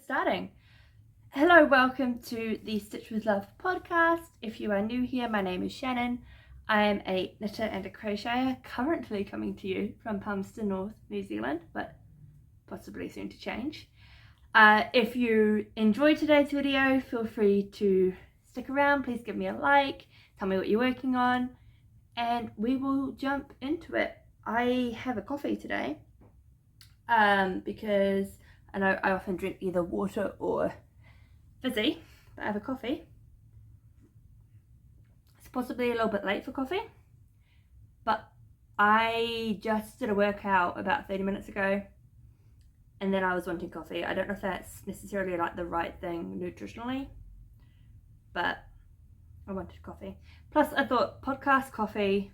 starting. Hello, welcome to the Stitch with Love podcast. If you are new here, my name is Shannon. I am a knitter and a crocheter, currently coming to you from Palmerston North, New Zealand, but possibly soon to change. If you enjoyed today's video, feel free to stick around. Please give me a like, tell me what you're working on, and we will jump into it. I have a coffee today because I know I often drink either water or fizzy, but I have a coffee. It's possibly a little bit late for coffee, but I just did a workout about 30 minutes ago and then I was wanting coffee. I don't know if that's necessarily like the right thing nutritionally, but I wanted coffee. Plus I thought podcast coffee,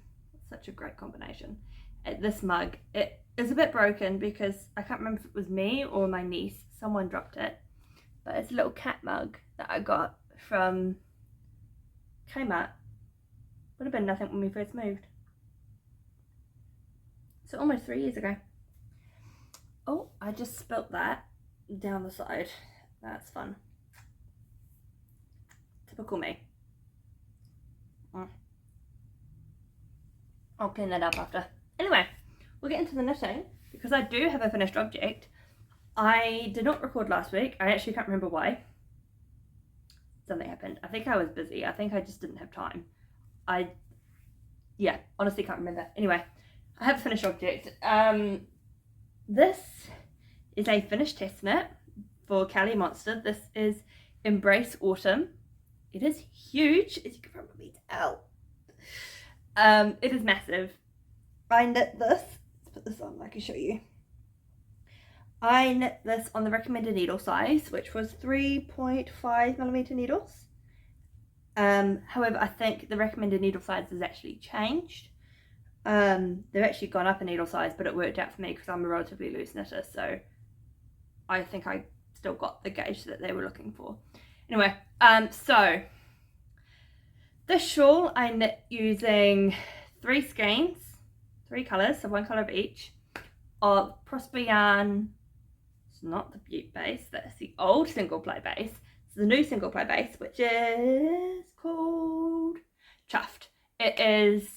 such a great combination. This mug, it is a bit broken because I can't remember if it was me or my niece. Someone dropped it, but it's a little cat mug that I got from Kmart. Would have been nothing when we first moved. So almost 3 years ago. Oh, I just spilt that down the side. That's fun. Typical me. I'll clean that up after. Anyway, we'll get into the knitting because I do have a finished object. I did not record last week. I actually can't remember why. Something happened. I think I was busy. I think I just didn't have time. Honestly can't remember. Anyway, I have a finished object. This is a finished test knit for Callie Monster. This is Embrace Autumn. It is huge, as you can probably tell. It is massive. I knit this. Let's put this on, I can show you. I knit this on the recommended needle size, which was 3.5mm needles. However, I think the recommended needle size has actually changed. They've actually gone up a needle size, but it worked out for me because I'm a relatively loose knitter, so I think I still got the gauge that they were looking for. Anyway, so this shawl I knit using 3 skeins, 3 colours, so 1 colour of each, of Prosper Yarn. It's not the Butte base, that's the old single ply base. It's the new single ply base, which is called Chuffed. It is,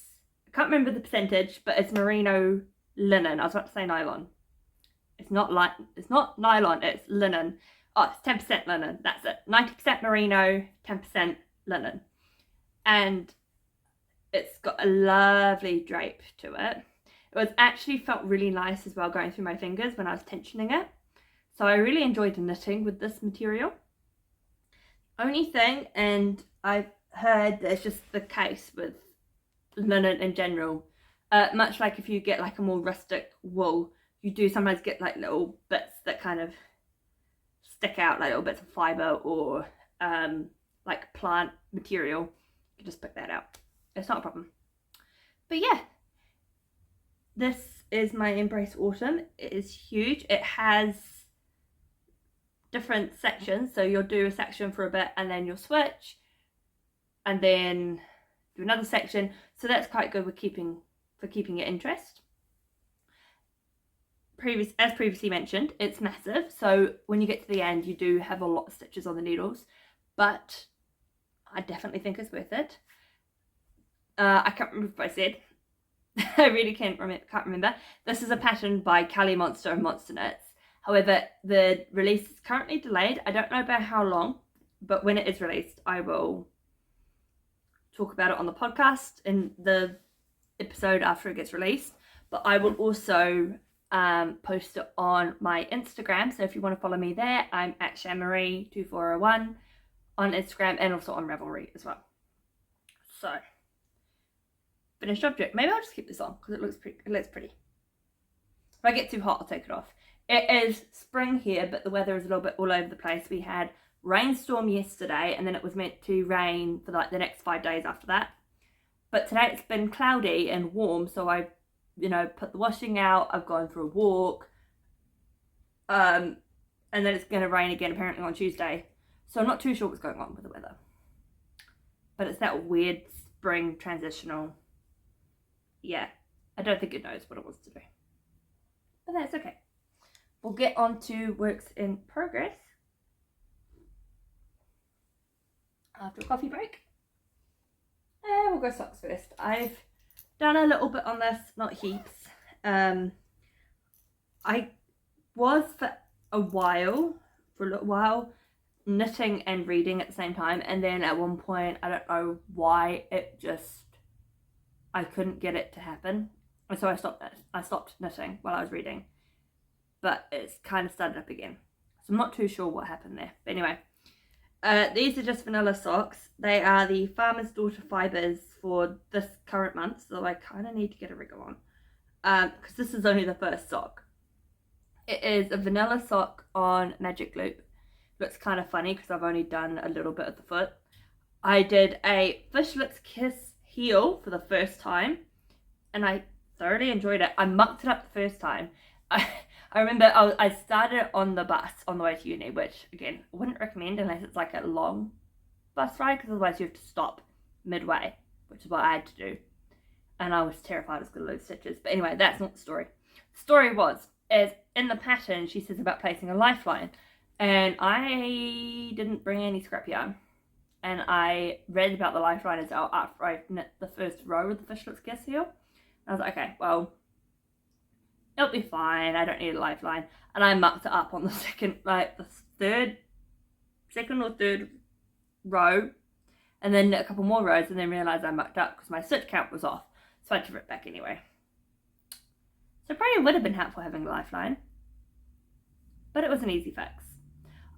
I can't remember the percentage, but it's merino linen. I was about to say nylon. It's not nylon, it's linen. Oh, it's 10% linen, that's it. 90% merino, 10% linen. And it's got a lovely drape to it. It was actually felt really nice as well going through my fingers when I was tensioning it. So I really enjoyed knitting with this material. Only thing, and I've heard that it's just the case with linen in general, much like if you get like a more rustic wool, you do sometimes get like little bits that kind of stick out, like little bits of fibre or like plant material. You can just pick that out. It's not a problem. But yeah, this is my Embrace Autumn. It is huge. It has different sections, so you'll do a section for a bit and then you'll switch and then do another section, so that's quite good for keeping your interest. As previously mentioned, it's massive, so when you get to the end you do have a lot of stitches on the needles, but I definitely think it's worth it. I can't remember if I said. I really can't remember. This is a pattern by Callie Monster and Monster Knits. However, the release is currently delayed. I don't know about how long, but when it is released, I will talk about it on the podcast in the episode after it gets released. But I will also post it on my Instagram. So if you want to follow me there, I'm at Shanmarie2401 on Instagram and also on Ravelry as well. So, finished object. Maybe I'll just keep this on because it looks pretty. If I get too hot, I'll take it off. It is spring here, but the weather is a little bit all over the place. We had rainstorm yesterday, and then it was meant to rain for like the next 5 days after that. But today it's been cloudy and warm, so I, put the washing out. I've gone for a walk, and then it's going to rain again apparently on Tuesday. So I'm not too sure what's going on with the weather. But it's that weird spring transitional. Yeah, I don't think it knows what it wants to do. But that's okay. We'll get on to works in progress. after a coffee break. And we'll go socks first. I've done a little bit on this, not heaps. I was for a little while, knitting and reading at the same time, and then at one point, I don't know why, I couldn't get it to happen, and so I stopped knitting while I was reading, but it's kind of started up again, so I'm not too sure what happened there. But anyway, these are just vanilla socks. They are the Farmer's Daughter fibres for this current month, so I kind of need to get a wriggle on, because this is only the first sock. It is a vanilla sock on Magic Loop. Looks kind of funny because I've only done a little bit of the foot. I did a Fishlets Kiss heel for the first time, and I thoroughly enjoyed it. I mucked it up the first time. I remember I started on the bus on the way to uni, which again I wouldn't recommend unless it's like a long bus ride, because otherwise you have to stop midway, which is what I had to do, and I was terrified I was going to lose stitches. But anyway, that's not the story. The story is in the pattern she says about placing a lifeline, and I didn't bring any scrap yarn, and I read about the lifeline as well after I knit the first row of the Fishlets Kiss heel. I was like, okay, well, it'll be fine, I don't need a lifeline. And I mucked it up on the second or third row, and then knit a couple more rows, and then realised I mucked up because my stitch count was off, so I had to rip back anyway. So it probably would have been helpful having a lifeline, but it was an easy fix.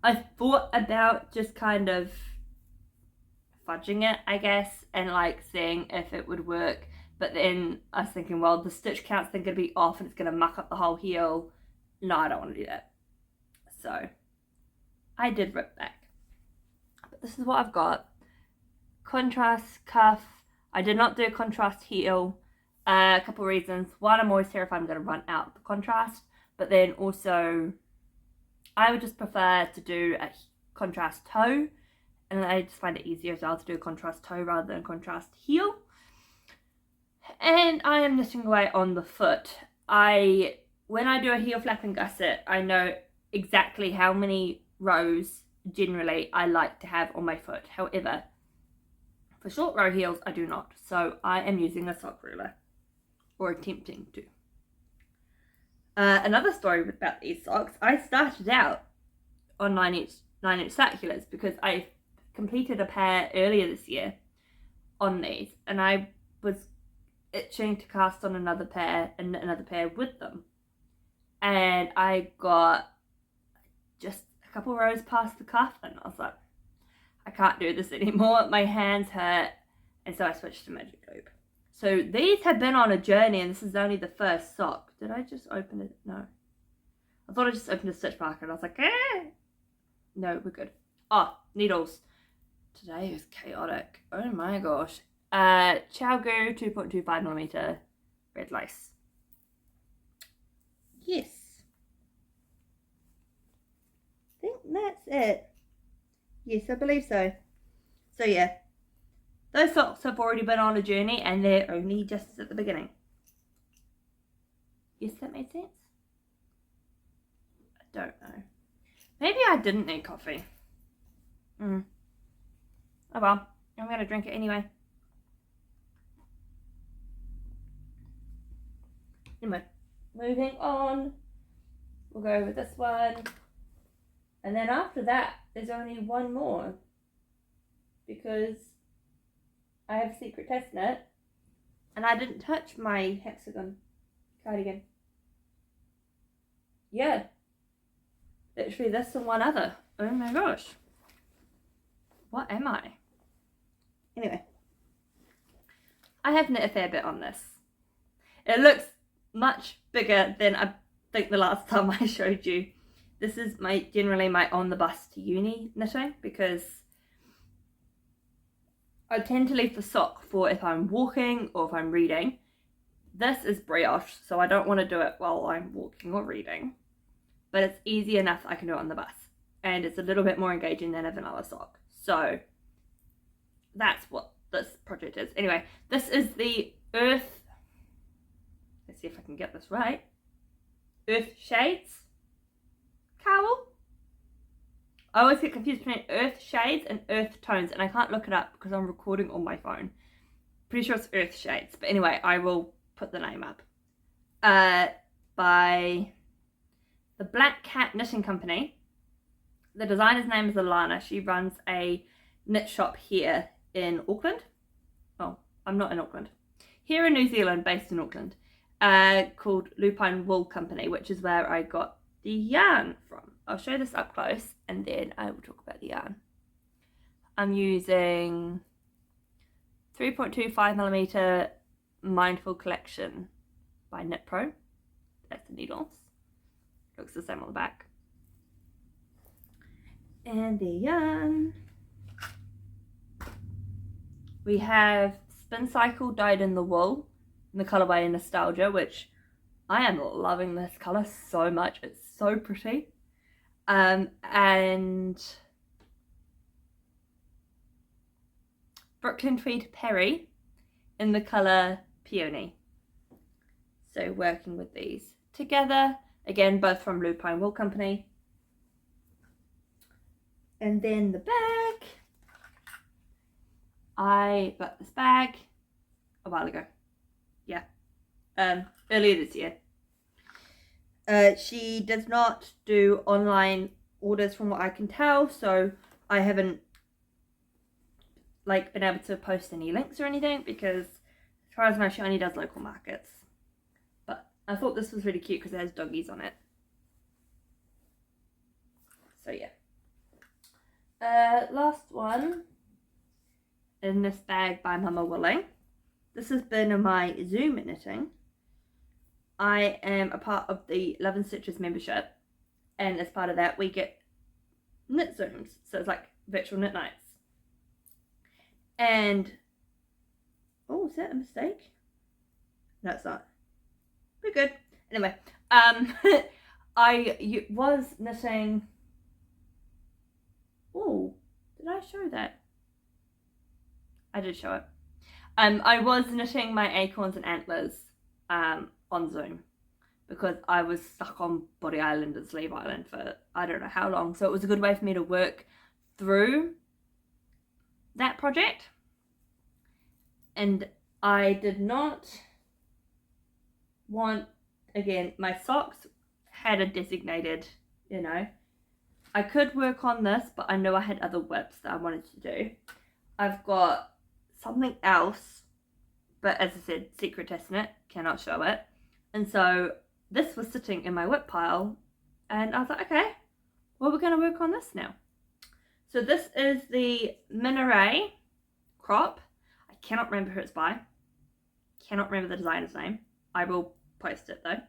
I thought about just kind of fudging it, I guess, and like seeing if it would work, but then I was thinking, well, the stitch count's then going to be off and it's going to muck up the whole heel. No, I don't want to do that. So I did rip back. But this is what I've got. Contrast cuff. I did not do a contrast heel. A couple of reasons. One, I'm always terrified I'm going to run out the contrast, but then also I would just prefer to do a contrast toe, and I just find it easier as well to do a contrast toe rather than a contrast heel. And I am knitting away on the foot. When I do a heel flap and gusset, I know exactly how many rows generally I like to have on my foot. However, for short row heels, I do not. So I am using a sock ruler, or attempting to. Another story about these socks, I started out on 9-inch circulars because I completed a pair earlier this year on these, and I was itching to cast on another pair and another pair with them, and I got just a couple rows past the cuff, and I was like, I can't do this anymore, my hands hurt, and so I switched to Magic Loop. So these have been on a journey, and this is only the first sock. Did I just open it? No. I thought I just opened a stitch marker, and I was like, eh. No, we're good. Oh, needles. Today is chaotic. Oh my gosh. ChiaoGoo 2.25mm red lace. Yes. I think that's it. Yes, I believe so. So yeah. Those socks have already been on a journey, and they're only just at the beginning. Yes, that made sense? I don't know. Maybe I didn't need coffee. Oh well, I'm going to drink it anyway. Anyway, moving on. We'll go with this one. And then after that, there's only one more. Because I have a secret test knit, and I didn't touch my hexagon cardigan. Yeah. Literally this and one other. Oh my gosh. What am I? Anyway. I have knit a fair bit on this. It looks much bigger than I think the last time I showed you. This is generally my on the bus to uni knitting, because I tend to leave the sock for if I'm walking or if I'm reading. This is brioche, so I don't want to do it while I'm walking or reading. But it's easy enough I can do it on the bus. And it's a little bit more engaging than a vanilla sock. So that's what this project is. Anyway, this is the Earth, let's see if I can get this right, Earth Shades cowl. I always get confused between earth shades and earth tones, and I can't look it up because I'm recording on my phone. Pretty sure it's earth shades, but anyway, I will put the name up. By the Black Cat Knitting Company. The designer's name is Alana. She runs a knit shop here in Auckland. Oh, I'm not in Auckland. Here in New Zealand, based in Auckland, called Lupine Wool Company, which is where I got the yarn from. I'll show this up close and then I will talk about the yarn. I'm using 3.25mm Mindful Collection by Knit Pro. That's the needles. Looks the same on the back. And the yarn. We have Spin Cycle Dyed in the Wool in the colourway Nostalgia, which I am loving this colour so much. It's so pretty. And Brooklyn Tweed Perry in the colour Peony. So working with these together, again both from Lupine Wool Company. And then the bag. I got this bag a while ago. Yeah, earlier this year. She does not do online orders from what I can tell, so I haven't been able to post any links or anything because as far as I know she only does local markets. But I thought this was really cute because it has doggies on it. So yeah. Last one in this bag by Mama Willing. This has been in my Zoom knitting. I am a part of the Love and Stitches membership, and as part of that we get knit Zooms, so it's like virtual knit nights. And oh, is that a mistake? No, it's not. We're good. Anyway, I was knitting. Oh, did I show that? I did show it. I was knitting my acorns and antlers on Zoom because I was stuck on Body Island and Sleeve Island for I don't know how long, so it was a good way for me to work through that project. And I did not want, again, my socks had a designated, I could work on this, but I know I had other whips that I wanted to do. I've got something else, but as I said, secret testing it, cannot show it. And so this was sitting in my whip pile, and I was like, okay, well, we're going to work on this now. So this is the Minaret crop. I cannot remember who it's by. Cannot remember the designer's name. I will post it though.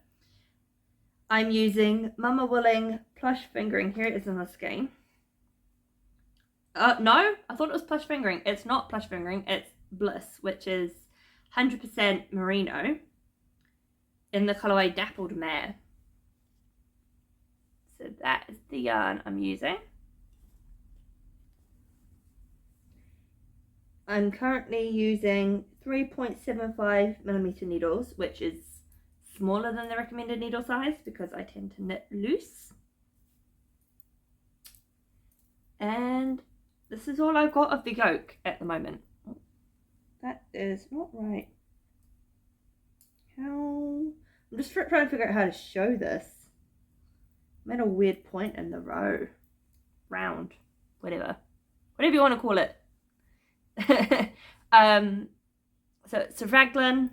I'm using Mama Willing plush fingering. Here it is in the skein. No, I thought it was plush fingering. It's not plush fingering. It's Bliss, which is 100% merino in the colourway Dappled Mare. So that is the yarn I'm using. I'm currently using 3.75mm needles, which is smaller than the recommended needle size because I tend to knit loose. And this is all I've got of the yoke at the moment. That is not right. I'm just trying to figure out how to show this. I'm at a weird point in the row. Round. Whatever you want to call it. So it's a raglan.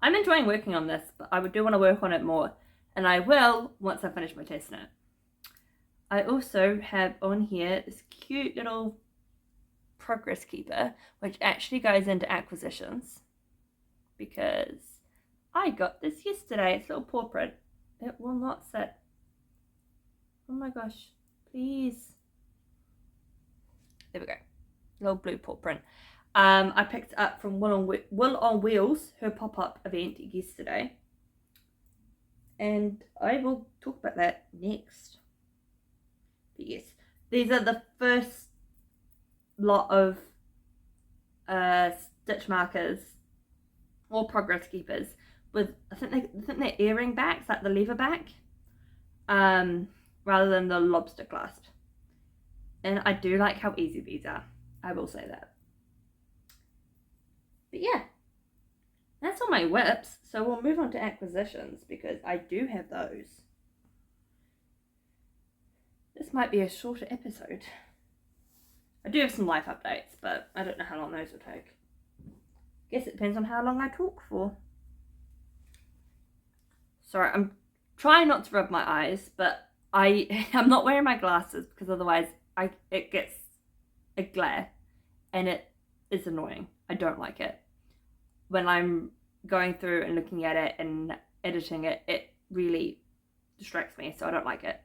I'm enjoying working on this, but I do want to work on it more, and I will once I finish my test knit. I also have on here this cute little progress keeper, which actually goes into acquisitions because I got this yesterday. It's a little paw print. It will not sit. Oh my gosh, please. There we go. Little blue paw print. I picked it up from Wool on Wheels, her pop-up event yesterday. And I will talk about that next. But yes, these are the first lot of stitch markers or progress keepers with, I think they're earring backs, like the lever back, rather than the lobster clasp. And I do like how easy these are. I will say that. But yeah, that's all my whips. So we'll move on to acquisitions because I do have those. This might be a shorter episode. I do have some life updates, but I don't know how long those will take. Guess it depends on how long I talk for. Sorry, I'm trying not to rub my eyes, but I'm not wearing my glasses because otherwise it gets a glare and it is annoying. I don't like it. When I'm going through and looking at it and editing it, it really distracts me, so I don't like it.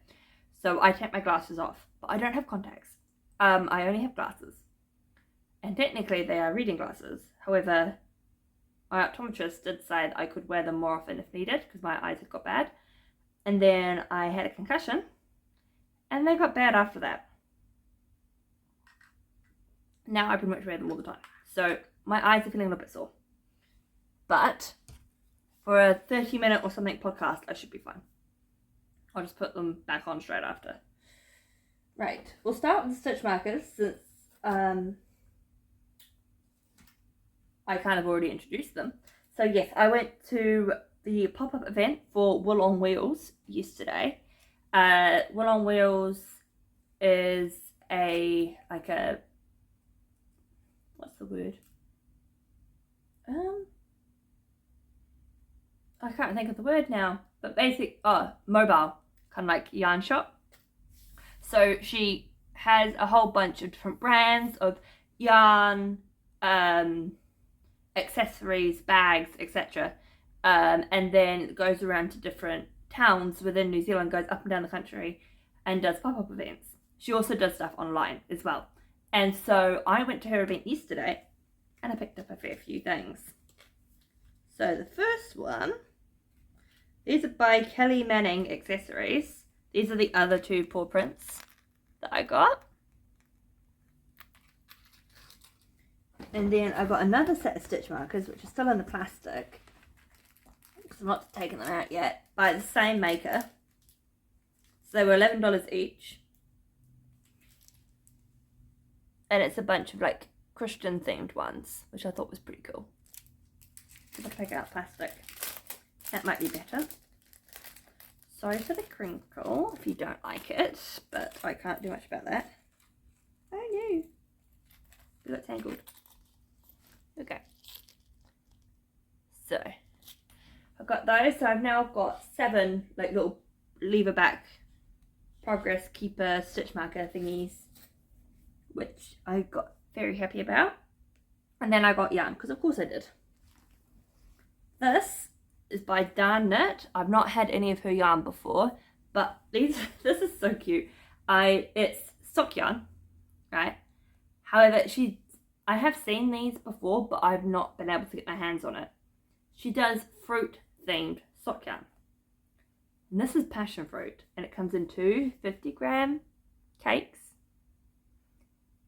So I take my glasses off, but I don't have contacts. I only have glasses. And technically they are reading glasses. However, my optometrist did say that I could wear them more often if needed because my eyes had got bad. And then I had a concussion and they got bad after that. Now I pretty much wear them all the time. So my eyes are feeling a little bit sore. But for a 30-minute or something podcast, I should be fine. I'll just put them back on straight after. Right, we'll start with the stitch markers since I kind of already introduced them. So yes, I went to the pop-up event for Wool on Wheels yesterday. Wool on Wheels is what's the word? I can't think of the word now, but mobile, kind of like yarn shop. So she has a whole bunch of different brands of yarn, accessories, bags, etc. And then goes around to different towns within New Zealand, goes up and down the country and does pop-up events. She also does stuff online as well. And so I went to her event yesterday and I picked up a fair few things. So the first one, these are by Kelly Manning Accessories. These are the other two paw prints that I got. And then I got another set of stitch markers, which are still in the plastic, because I'm not taking them out yet, by the same maker. So they were $11 each. And it's a bunch of like Christian themed ones, which I thought was pretty cool. If I take out plastic, that might be better. Sorry for the crinkle if you don't like it, but I can't do much about that. Oh no, we got tangled. Okay, so I've got those. So I've now got 7 like little lever back progress keeper stitch marker thingies, which I got very happy about. And then I got yarn, because of course I did. This is by Darn Knit. I've not had any of her yarn before, but this is so cute. It's sock yarn, right? However, I have seen these before, but I've not been able to get my hands on it. She does fruit themed sock yarn. And this is passion fruit, and it comes in 2 50-gram cakes.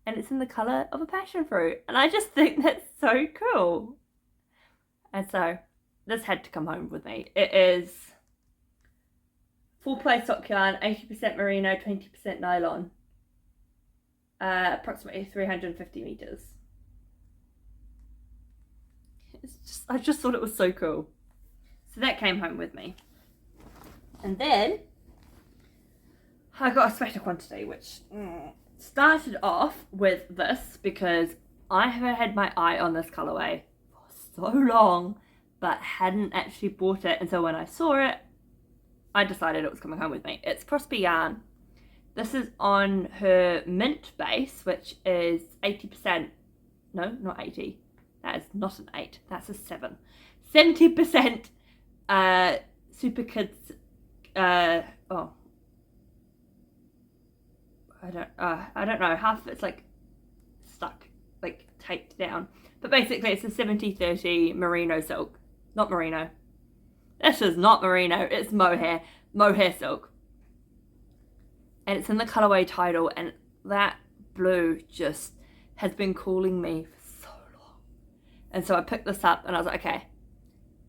And it's in the colour of a passion fruit. And I just think that's so cool. And so this had to come home with me. It is full play sock yarn, 80% merino, 20% nylon. Approximately 350 meters. I just thought it was so cool. So that came home with me. And then I got a sweater quantity, which started off with this because I have had my eye on this colourway for so long, but hadn't actually bought it. And so when I saw it, I decided it was coming home with me. It's Prosper Yarn. This is on her mint base, which is 80%. No, not 80. That is not an 8. That's a 7. 70% Super Kids. I don't know. Half of it's like stuck, like taped down. But basically, it's a 70-30 merino silk. Not merino. This is not merino. It's mohair. Mohair silk. And it's in the colourway Tidal, and that blue just has been calling me for so long. And so I picked this up and I was like, okay,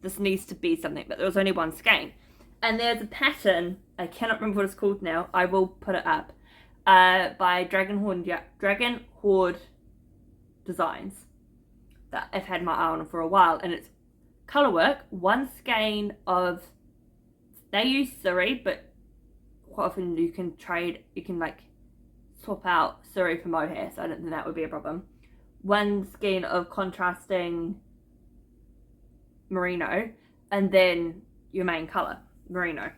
this needs to be something. But there was only one skein. And there's a pattern, I cannot remember what it's called now, I will put it up, by Dragon Horde Designs that I've had my eye on for a while, and it's colour work. One skein of, they use Suri, but quite often you can like swap out Suri for mohair, so I don't think that would be a problem. One skein of contrasting merino, and then your main colour, merino.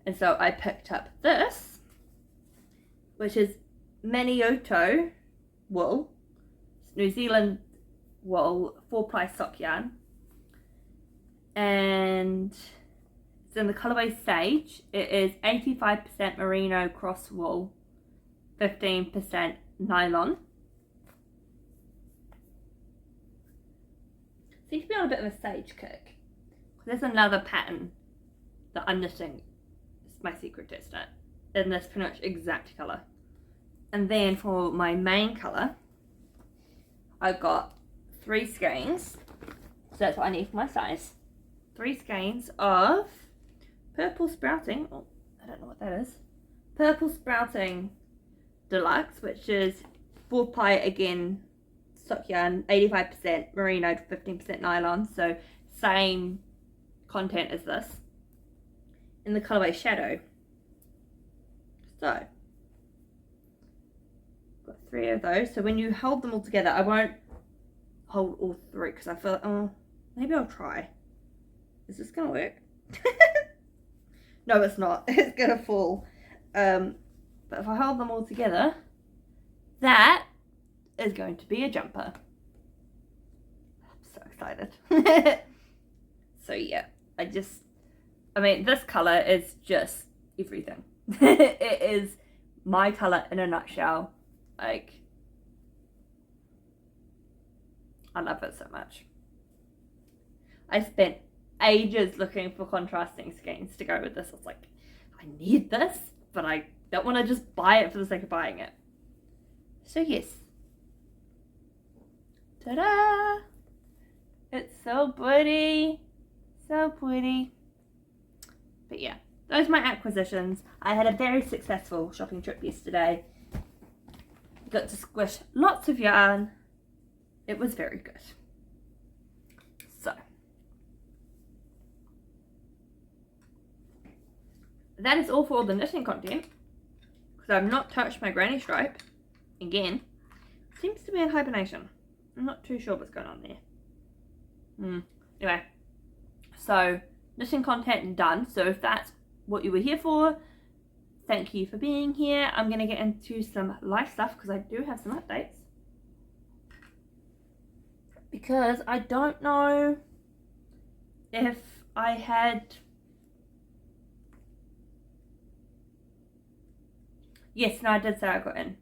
And so I picked up this, which is Manioto wool, New Zealand wool, 4-ply sock yarn, and it's in the colourway Sage. It is 85% merino cross wool, 15% nylon. Seems to be on a bit of a Sage kick. There's another pattern that I'm knitting. It's my secret tester in this pretty much exact colour. And then for my main colour, I've got 3 skeins. So that's what I need for my size. 3 skeins of Purple Sprouting. Oh, I don't know what that is. Purple Sprouting Deluxe, which is 4-ply again sock yarn, 85% merino, 15% nylon. So same content as this. In the colourway Shadow. So got 3 of those. So when you hold them all together, I won't hold all 3 because I feel, oh, maybe I'll try. Is this gonna work? No, it's not. It's gonna fall. But if I hold them all together, that is going to be a jumper. I'm so excited. So yeah, I mean, this colour is just everything. It is my colour in a nutshell. Like, I love it so much. I spent ages looking for contrasting skeins to go with this. I was like, I need this, but I don't want to just buy it for the sake of buying it. So yes. Ta-da! It's so pretty. So pretty. But yeah, those are my acquisitions. I had a very successful shopping trip yesterday. Got to squish lots of yarn. It was very good. So that is all for all the knitting content, because I've not touched my granny stripe. Again, seems to be in hibernation. I'm not too sure what's going on there. Anyway, so knitting content done. So if that's what you were here for, thank you for being here. I'm going to get into some life stuff because I do have some updates. Because I don't know if I had... Yes, no, I did say I got in,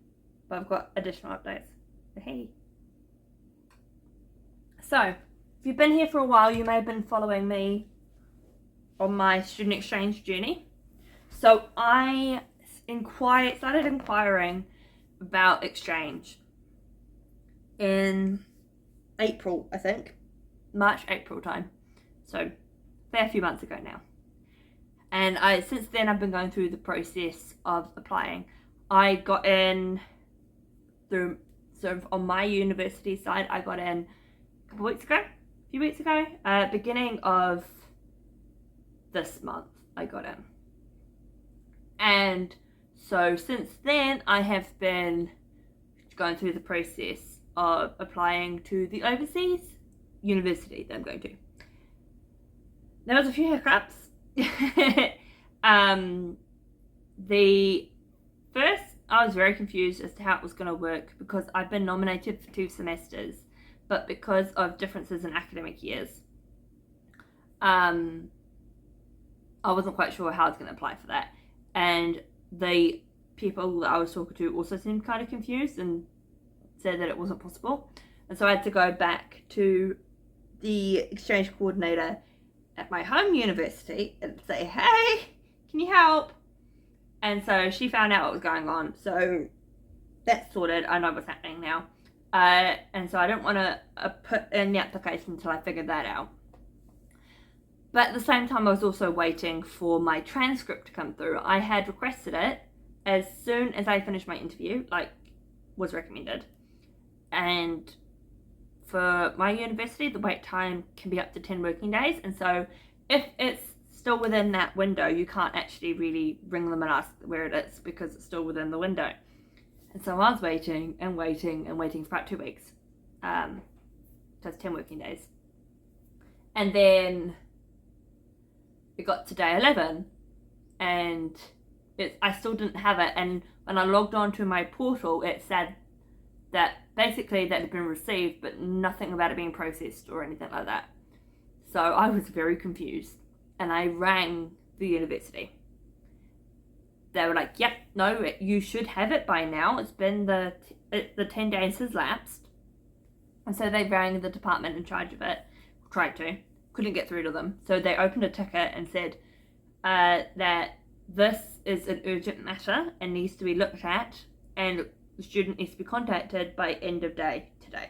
but I've got additional updates. Hey. So, if you've been here for a while, you may have been following me on my student exchange journey. So I started inquiring about exchange in April, I think. March, April time. So, a fair few months ago now. And since then I've been going through the process of applying. I got in through, sort of on my university side, I got in a few weeks ago, beginning of this month I got in. And so since then I have been going through the process of applying to the overseas university that I'm going to. There was a few hiccups. The first, I was very confused as to how it was going to work because I've been nominated for 2 semesters, but because of differences in academic years, I wasn't quite sure how I was going to apply for that. And the people that I was talking to also seemed kind of confused and said that it wasn't possible. And so I had to go back to the exchange coordinator at my home university and say, hey, can you help? And so she found out what was going on. So that's sorted. I know what's happening now. And so I don't want to put in the application until I figured that out. But at the same time, I was also waiting for my transcript to come through. I had requested it as soon as I finished my interview, like was recommended. And for my university, the wait time can be up to 10 working days. And so if it's still within that window, you can't actually really ring them and ask where it is because it's still within the window. And so I was waiting and waiting and waiting for about 2 weeks. That's 10 working days. And then it got to day 11 and I still didn't have it. And when I logged onto my portal, it said that basically that had been received, but nothing about it being processed or anything like that. So I was very confused and I rang the university. They were like, yep, no, you should have it by now. It's been the 10 days has lapsed. And so they rang the department in charge of it, tried to, couldn't get through to them. So they opened a ticket and said that this is an urgent matter and needs to be looked at, and the student needs to be contacted by end of day today.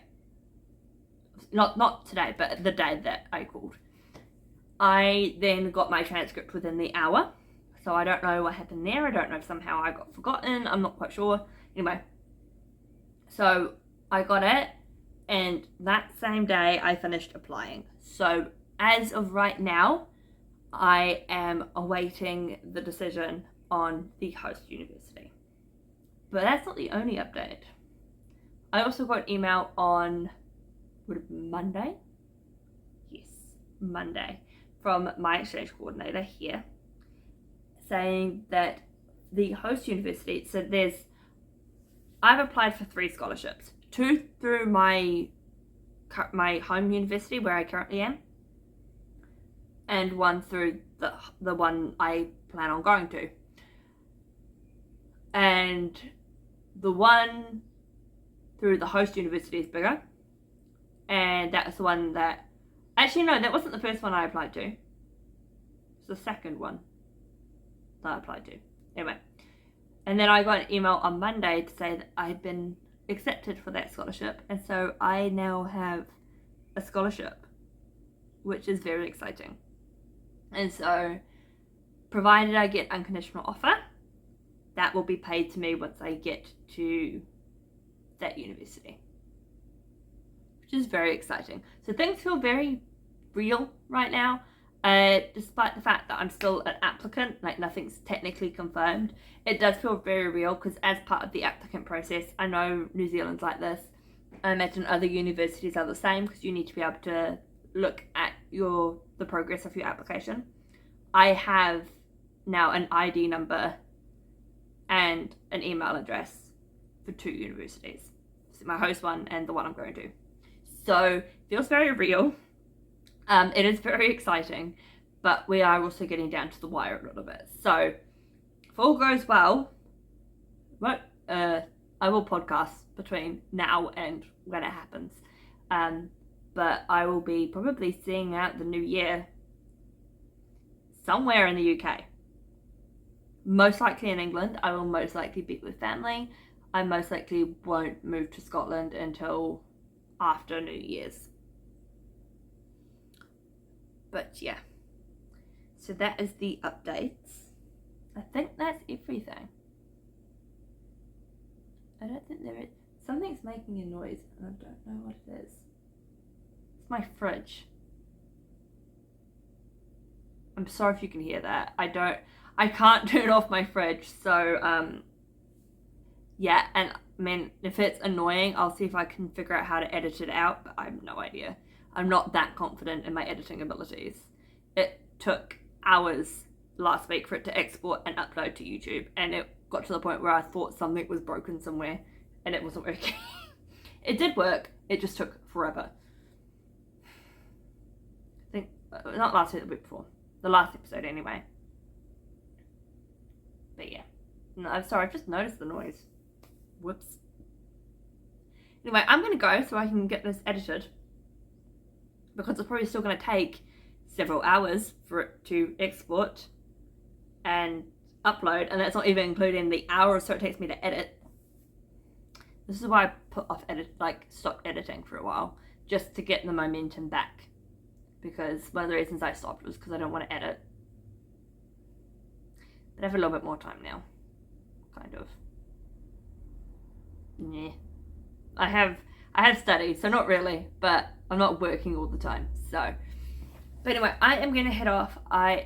Not today, but the day that I called. I then got my transcript within the hour, so I don't know what happened there. I don't know if somehow I got forgotten. I'm not quite sure. Anyway, so I got it, and that same day I finished applying. So as of right now, I am awaiting the decision on the host university. But that's not the only update. I also got an email on Monday? Yes, Monday, from my exchange coordinator here, saying that the host university, so I've applied for 3 scholarships, 2 through my home university where I currently am, and 1 through the one I plan on going to. And the one through the host university is bigger, and that was the one that, actually no, that wasn't the first one I applied to. It's the second one that I applied to. Anyway, and then I got an email on Monday to say that I'd been accepted for that scholarship, and so I now have a scholarship, which is very exciting. And so, provided I get unconditional offer, that will be paid to me once I get to that university, which is very exciting. So things feel very real right now, despite the fact that I'm still an applicant, like nothing's technically confirmed. It does feel very real because as part of the applicant process, I know New Zealand's like this. I imagine other universities are the same because you need to be able to look at the progress of your application. I have now an ID number and an email address for 2 universities. So my host one and the one I'm going to. So it feels very real. It is very exciting, but we are also getting down to the wire a little bit. So if all goes well, I will podcast between now and when it happens. But I will be probably seeing out the new year somewhere in the UK. Most likely in England. I will most likely be with family. I most likely won't move to Scotland until after New Year's. But yeah. So that is the updates. I think that's everything. I don't think there is. Something's making a noise and I don't know what it is. It's my fridge. I'm sorry if you can hear that. I can't turn off my fridge, so yeah, and I mean, if it's annoying, I'll see if I can figure out how to edit it out, but I have no idea. I'm not that confident in my editing abilities. It took hours last week for it to export and upload to YouTube, and it got to the point where I thought something was broken somewhere and it wasn't working. It did work, it just took forever. I think, not last week, the week before. The last episode anyway. But yeah. No, I'm sorry, I just noticed the noise. Whoops. Anyway, I'm going to go so I can get this edited, because it's probably still going to take several hours for it to export and upload, and that's not even including the hour or so it takes me to edit. This is why I stopped editing for a while, just to get the momentum back, because one of the reasons I stopped was because I don't want to edit. But I have a little bit more time now. kind of. Yeah. I have studied, so not really, but I'm not working all the time, so. But anyway, I am going to head off. I'm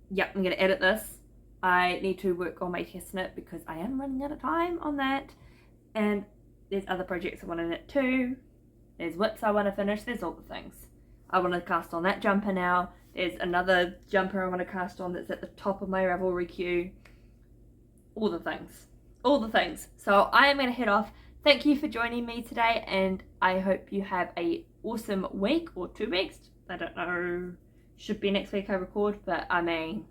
going to edit this. I need to work on my testnet because I am running out of time on that. And there's other projects I want to knit too. There's whips I want to finish. There's all the things. I want to cast on that jumper now. There's another jumper I want to cast on that's at the top of my Ravelry queue. All the things. All the things. So I am going to head off. Thank you for joining me today, and I hope you have a awesome week or 2 weeks. I don't know. Should be next week I record, but I mean,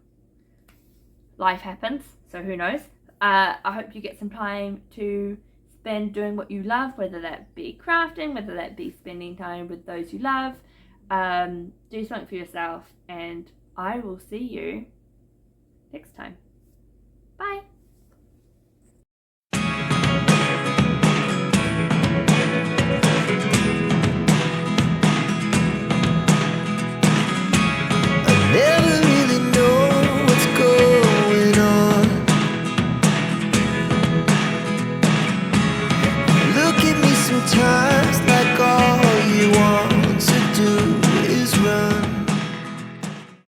life happens, so who knows. I hope you get some time to spend doing what you love, whether that be crafting, whether that be spending time with those you love. Do something for yourself, and I will see you next time. Bye.